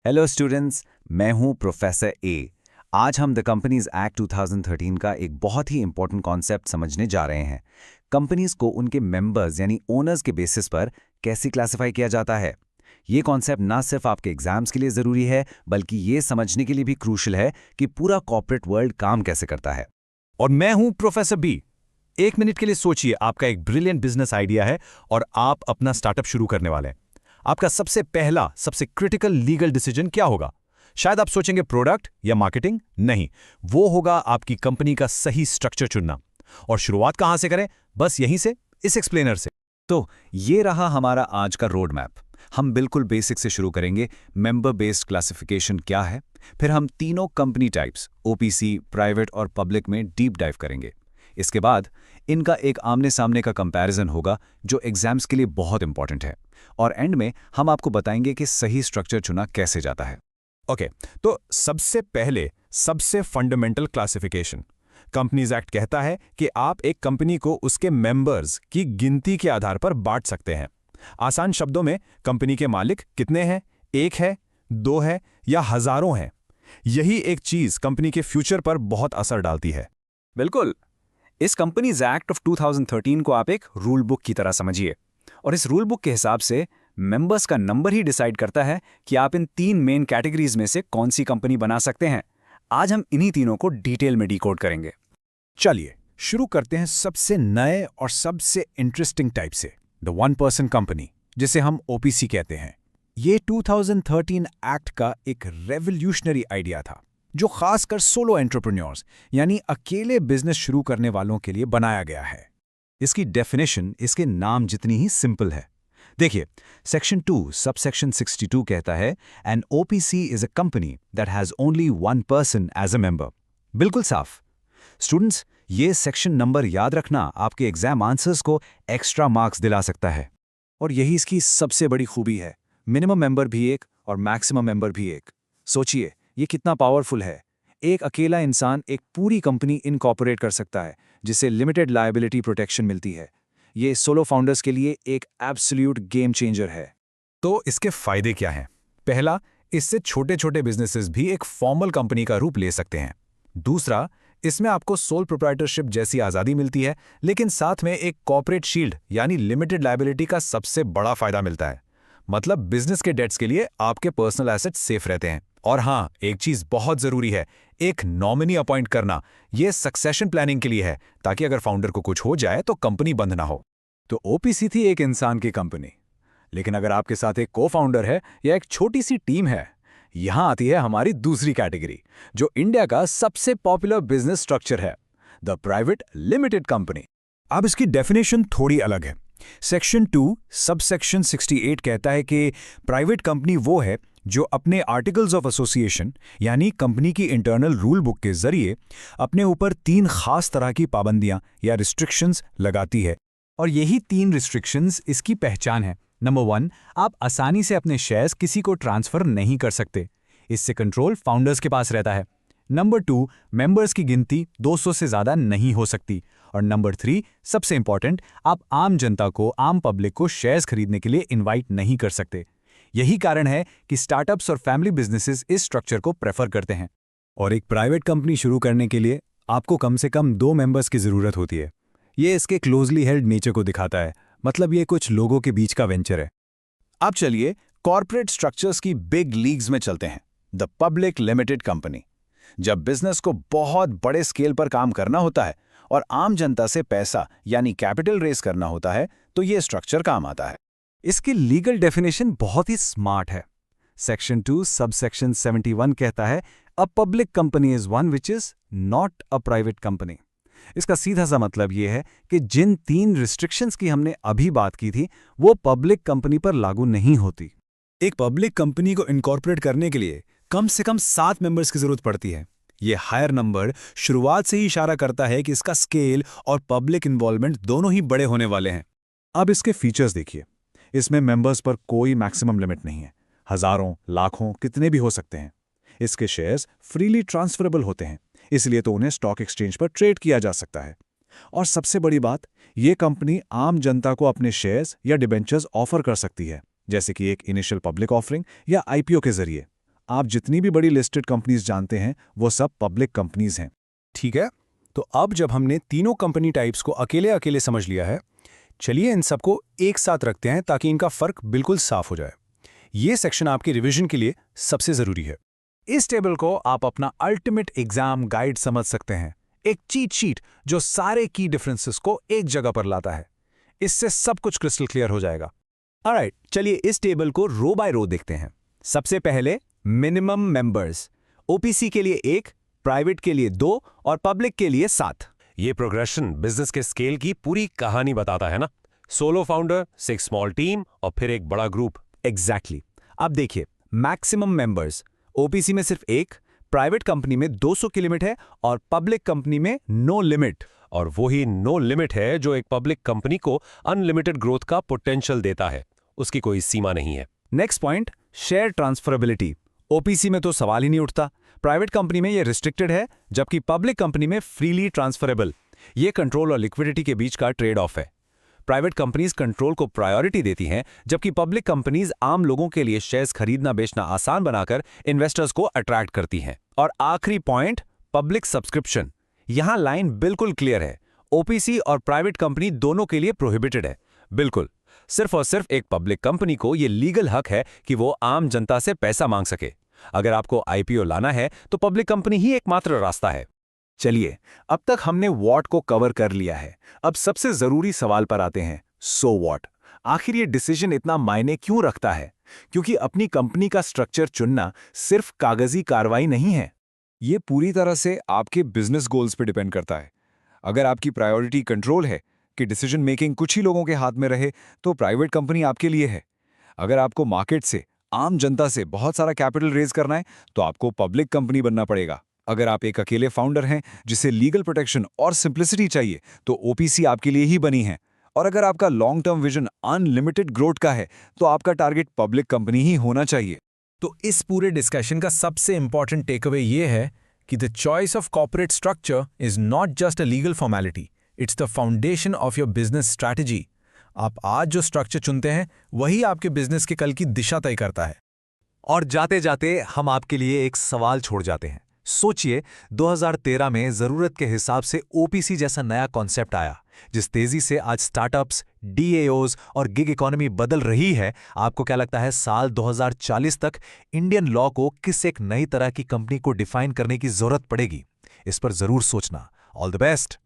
Hello students, मैं हूं professor A. आज हम द कंपनीज एक्ट 2013 का एक बहुत ही इंपॉर्टेंट कॉन्सेप्ट समझने जा रहे हैं। कंपनीज को उनके मेंबर्स यानी ओनर्स के बेसिस पर कैसे क्लासिफाई किया जाता है। ये कॉन्सेप्ट ना सिर्फ आपके एग्जाम्स के लिए ज़रूरी है, बल्कि ये समझने के लिए भी क्रूशल है कि पूरा कॉर्पोरेट वर्ल्ड काम कैसे करता है। और मैं हूं प्रोफेसर बी। 1 मिनट के लिए सोचिए, आपका एक ब्रिलियंट बिजनेस आइडिया है और आप अपना स्टार्टअप शुरू करने वाले हैं। आपका सबसे पहला, सबसे क्रिटिकल लीगल डिसीजन क्या होगा? शायद आप सोचेंगे प्रोडक्ट या मार्केटिंग। नहीं, वो होगा आपकी कंपनी का सही स्ट्रक्चर चुनना। और शुरुआत कहां से करें? बस यहीं से, इस एक्सप्लेनर से। तो ये रहा हमारा आज का रोड मैप। हम बिल्कुल बेसिक से शुरू करेंगे। मेंबर बेस्ड क्लासिफिकेशन क्या है, फिर हम तीनों कंपनी टाइप्स ओपीसी, प्राइवेट और पब्लिक में डीप डाइव करेंगे। इसके बाद इनका एक आमने सामने का कंपैरिजन होगा जो एग्जाम्स के लिए बहुत इंपॉर्टेंट है। और एंड में हम आपको बताएंगे कि सही स्ट्रक्चर चुना कैसे जाता है। ओके, तो सबसे पहले सबसे फंडामेंटल क्लासिफिकेशन। कंपनीज एक्ट कहता है कि आप एक कंपनी को उसके मेंबर्स की गिनती के आधार पर बांट सकते हैं। आसान शब्दों में, कंपनी के मालिक कितने हैं? 1 है, 2 है या हजारों हैं? यही एक चीज कंपनी के फ्यूचर पर बहुत असर डालती है। बिल्कुल। इस कंपनीज एक्ट ऑफ 2013 को आप एक रूल बुक की तरह समझिए। और इस रूल बुक के हिसाब से मेंबर्स का नंबर ही डिसाइड करता है कि आप इन 3 मेन कैटेगरीज में से कौन सी कंपनी बना सकते हैं। आज हम इन्हीं तीनों को डिटेल में डिकोड करेंगे। चलिए शुरू करते हैं सबसे नए और सबसे इंटरेस्टिंग टाइप से, द 1% कंपनी, जिसे हम ओपीसी कहते हैं। ये 2013 एक्ट का एक रेवोल्यूशनरी आइडिया था जो खासकर सोलो एंटरप्रेन्योर्स यानी अकेले बिजनेस शुरू करने वालों के लिए बनाया गया है। इसकी डेफिनेशन इसके नाम जितनी ही सिंपल है। देखिए, सेक्शन 2 सबसेक्शन 62 कहता है an OPC is a company that has only 1 person as a member. बिल्कुल साफ। स्टूडेंट्स, ये सेक्शन नंबर याद रखना आपके एग्जाम आंसर्स को एक्स्ट्रा मार्क्स दिला सकता है। और यही इसकी सबसे बड़ी खूबी है। मिनिमम मेंबर भी एक और मैक्सिमम मेंबर भी एक। सोचिए ये कितना पावरफुल है। एक अकेला इंसान एक पूरी कंपनी इनकॉर्पोरेट कर सकता है, जिससे लिमिटेड लायबिलिटी प्रोटेक्शन मिलती है। ये सोलो फाउंडर्स के लिए एक एब्सोल्यूट गेम चेंजर है। तो इसके फायदे क्या हैं? पहला, इससे छोटे छोटे बिजनेसेस भी एक फॉर्मल कंपनी का रूप ले सकते हैं। दूसरा, इसमें आपको सोल प्रोप्राइटरशिप जैसी आज़ादी मिलती है, लेकिन साथ में एक कॉर्पोरेट शील्ड यानी लिमिटेड लायबिलिटी का सबसे बड़ा फायदा मिलता है। मतलब बिजनेस के डेट्स के लिए आपके पर्सनल एसेट्स सेफ रहते हैं। और हाँ, एक चीज बहुत जरूरी है, एक नॉमिनी अपॉइंट करना। यह सक्सेशन प्लानिंग के लिए है, ताकि अगर फाउंडर को कुछ हो जाए तो कंपनी बंद ना हो। तो ओपीसी थी एक इंसान की कंपनी, लेकिन अगर आपके साथ एक को फाउंडर है या एक छोटी सी टीम है, यहां आती है हमारी दूसरी कैटेगरी, जो इंडिया का सबसे पॉपुलर बिजनेस स्ट्रक्चर है, द प्राइवेट लिमिटेड कंपनी। अब इसकी डेफिनेशन थोड़ी अलग है। सेक्शन 2 सबसेक्शन 68 कहता है कि प्राइवेट कंपनी वो है जो अपने आर्टिकल्स ऑफ एसोसिएशन यानी कंपनी की इंटरनल रूल बुक के जरिए अपने ऊपर 3 खास तरह की पाबंदियां या रिस्ट्रिक्शंस लगाती है। और यही 3 रिस्ट्रिक्शंस इसकी पहचान है। नंबर 1, आप आसानी से अपने शेयर्स किसी को ट्रांसफर नहीं कर सकते। इससे कंट्रोल फाउंडर्स के पास रहता है। नंबर 2, मेंबर्स की गिनती 200 से ज़्यादा नहीं हो सकती। और नंबर 3, सबसे इंपॉर्टेंट, आप आम जनता को, आम पब्लिक को शेयर्स खरीदने के लिए इनवाइट नहीं कर सकते। यही कारण है कि स्टार्टअप्स और फैमिली बिजनेसेस इस स्ट्रक्चर को प्रेफर करते हैं। और एक प्राइवेट कंपनी शुरू करने के लिए आपको कम से कम 2 मेंबर्स की ज़रूरत होती है। ये इसके क्लोजली हेल्ड नेचर को दिखाता है, मतलब ये कुछ लोगों के बीच का वेंचर है। अब चलिए कॉर्पोरेट स्ट्रक्चर्स की बिग लीग्स में चलते हैं, द पब्लिक लिमिटेड कंपनी। जब बिजनेस को बहुत बड़े स्केल पर काम करना होता है और आम जनता से पैसा यानी कैपिटल रेस करना होता है, तो ये स्ट्रक्चर काम आता है। इसकी लीगल डेफिनेशन बहुत ही स्मार्ट है। सेक्शन 2 सबसेक्शन 71 कहता है a public company is one which is not a private company. इसका सीधा सा मतलब यह है कि जिन 3 रिस्ट्रिक्शंस की हमने अभी बात की थी, वो पब्लिक कंपनी पर लागू नहीं होती। एक पब्लिक कंपनी को इनकॉर्पोरेट करने के लिए कम से कम 7 मेंबर्स की जरूरत पड़ती है। ये हायर नंबर शुरुआत से ही इशारा करता है कि इसका स्केल और पब्लिक इन्वॉल्वमेंट दोनों ही बड़े होने वाले हैं। अब इसके फीचर्स देखिए। इसमें मेंबर्स पर कोई मैक्सिमम लिमिट नहीं है। हजारों, लाखों, कितने भी हो सकते हैं। इसके शेयर्स फ्रीली ट्रांसफरेबल होते हैं, इसलिए तो उन्हें स्टॉक एक्सचेंज पर ट्रेड किया जा सकता है। और सबसे बड़ी बात, ये कंपनी आम जनता को अपने शेयर्स या डिबेंचर्स ऑफर कर सकती है, जैसे कि एक इनिशियल पब्लिक ऑफरिंग या आईपीओ के जरिए। आप जितनी भी बड़ी लिस्टेड कंपनीज जानते हैं वो सब पब्लिक कंपनीज हैं। ठीक है, तो अब जब हमने तीनों कंपनी टाइप्स को अकेले अकेले समझ लिया है, चलिए इन सबको एक साथ रखते हैं ताकि इनका फर्क बिल्कुल साफ हो जाए। ये सेक्शन आपके रिवीजन के लिए सबसे जरूरी है। इस टेबल को आप अपना अल्टीमेट एग्जाम गाइड समझ सकते हैं, एक चीट शीट जो सारे की डिफरेंसेस को एक जगह पर लाता है। इससे सब कुछ क्रिस्टल क्लियर हो जाएगा। ऑलराइट, चलिए इस टेबल को रो बाय रो देखते हैं। सबसे पहले मिनिमम मेंबर्स, ओपीसी के लिए 1, प्राइवेट के लिए 2 और पब्लिक के लिए 7। ये प्रोग्रेशन बिजनेस के स्केल की पूरी कहानी बताता है ना। सोलो फाउंडर से एक स्मॉल टीम और फिर एक बड़ा ग्रुप। एग्जैक्टली। अब देखिए, मैक्सिमम मेंबर्स, ओपीसी में सिर्फ 1, प्राइवेट कंपनी में 200 की लिमिट है और पब्लिक कंपनी में नो लिमिट। और वही नो लिमिट है जो एक पब्लिक कंपनी को अनलिमिटेड ग्रोथ का पोटेंशियल देता है। उसकी कोई सीमा नहीं है। Next point, share transferability. OPC में तो सवाल ही नहीं उठता, प्राइवेट कंपनी में ये रिस्ट्रिक्टेड है, जबकि पब्लिक कंपनी में फ्रीली ट्रांसफरेबल। ये कंट्रोल और लिक्विडिटी के बीच का ट्रेड ऑफ है। प्राइवेट कंपनीज कंट्रोल को प्रायोरिटी देती हैं, जबकि पब्लिक कंपनीज आम लोगों के लिए शेयर्स खरीदना बेचना आसान बनाकर इन्वेस्टर्स को अट्रैक्ट करती हैं। और आखिरी पॉइंट, पब्लिक सब्सक्रिप्शन। यहां लाइन बिल्कुल क्लियर है, ओपीसी और प्राइवेट कंपनी दोनों के लिए प्रोहिबिटेड है। बिल्कुल, सिर्फ और सिर्फ एक पब्लिक कंपनी को यह लीगल हक है कि वो आम जनता से पैसा मांग सके। अगर आपको आईपीओ लाना है तो पब्लिक कंपनी ही एकमात्र रास्ता है। चलिए, अब तक हमने व्हाट को कवर कर लिया है। अब सबसे जरूरी सवाल पर आते हैं, सो व्हाट। आखिर ये डिसीजन इतना मायने क्यों रखता है? क्योंकि अपनी कंपनी का स्ट्रक्चर चुनना सिर्फ कागजी कार्रवाई नहीं है। ये पूरी तरह से आपके बिजनेस गोल्स पे डिपेंड करता है। अगर आपकी प्रायोरिटी कंट्रोल है कि डिसीजन मेकिंग कुछ ही लोगों के हाथ में रहे, तो प्राइवेट कंपनी आपके लिए है। अगर आपको मार्केट से, आम जनता से बहुत सारा कैपिटल रेज करना है, तो आपको पब्लिक कंपनी बनना पड़ेगा। अगर आप एक अकेले फाउंडर हैं जिसे लीगल प्रोटेक्शन और सिंप्लिसिटी चाहिए, तो ओपीसी आपके लिए ही बनी है। और अगर आपका long term vision unlimited growth का है, तो आपका टारगेट पब्लिक कंपनी ही होना चाहिए। तो इस पूरे डिस्कशन का सबसे इंपॉर्टेंट टेकअवे ये है कि the choice of corporate structure is not just a legal formality, it's the foundation of your business strategy. आप आज जो स्ट्रक्चर चुनते हैं वही आपके बिजनेस के कल की दिशा तय करता है। और जाते जाते हम आपके लिए एक सवाल छोड़ जाते हैं। सोचिए, 2013 में जरूरत के हिसाब से ओपीसी जैसा नया कॉन्सेप्ट आया। जिस तेजी से आज स्टार्टअप्स, डीएओज और गिग इकोनॉमी बदल रही है, आपको क्या लगता है साल 2040 तक इंडियन लॉ को किस एक नई तरह की कंपनी को डिफाइन करने की जरूरत पड़ेगी? इस पर जरूर सोचना। All the best.